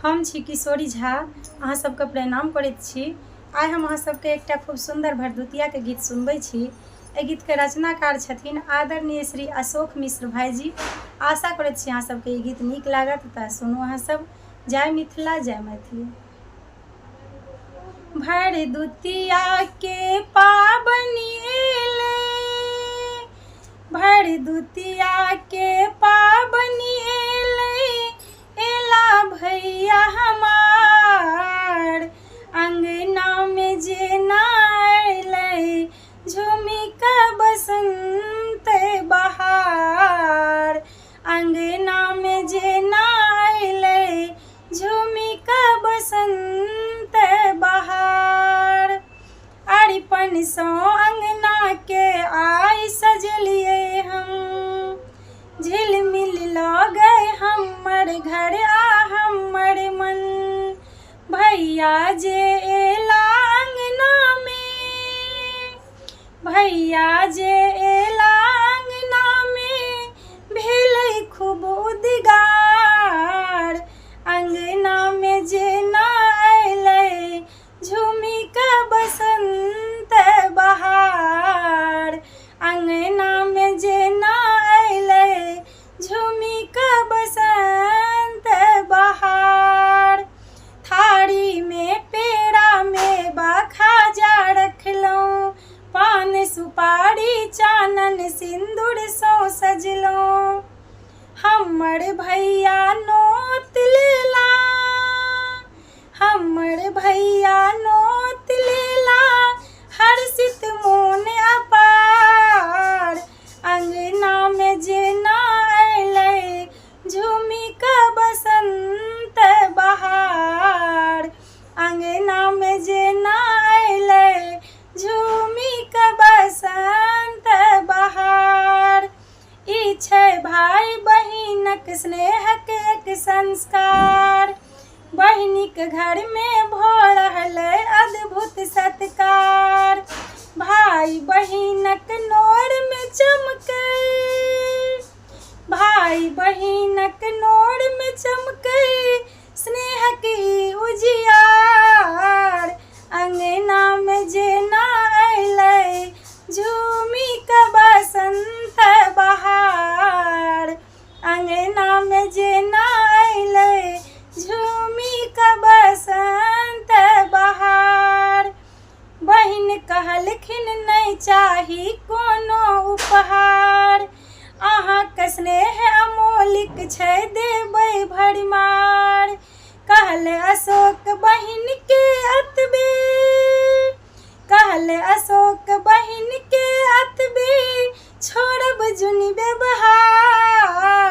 हम छी किशोरी झा। अहाँ सबके प्रणाम करैत छी। आइ हम अहाँ सबके एकटा खूब सुंदर भरदुतिया के गीत सुनबै छी। एहि गीत के रचनाकार छथिन आदरणीय श्री अशोक मिश्र भाईजी। आशा करैत छी अहाँ सबके ई गीत नीक लागत तऽ सुनू अहाँ सब। जय मिथिला जय मैथिली। भरदुतिया के पाबनि एले, भरदुतिया के पाबनि एले, एला भैया हमार। अंगना में जेना अइलै, झूमी का बसंत बहार। अंगना में जेना अइलै, झूमी का बसंत बहार। अरिपन सौ अंगना के आइ सजलिए हम, झिलमिल लगे हमर घर आ हमर मन। भैया जे एला अंगना में, भैया जे एला अंगना में, भेलै खूब उद्गार। अंगना में जेना अइलै, झूमी का बसंत बहार। अंगना में जेना अइलै, झूमी का बसंत बहार। थारी में पेड़ा में खाजा रखलौं, पान सुपारी चानन सिंदूर सौ सजलौं। हमर भैया नोत लेला, हमर भैया नोत लेला, हर्षित मोन अपार। अंगना में जेना अइलै, झूमी का बसंत बहार। अंगना में जेना अइलै, झूमी का बसंत बहार। ई छै भाई बहिनक स्नेहक एक संस्कार। बहिनीक घर में भऽ रहलै अद्भुत सत्कार। भाई बहिनक नोर में चमकै, भाई बहिनक नोर में चमकै, स्नेहक ई उजियार। अंगना में जेना अइलै, झूमी का बसंत बहार। अंगना में जेना अइलै, झूमी का बसंत बहार। बहिन कहलखिन नहि चाही कोनो उपहार, अहाँके स्नेह अमोलिक छै देबै भरमार। कहले अशोक बहिन के अतबे, कहले अशोक बहिन के अतबे, छोड़ब जुनि व्यवहार।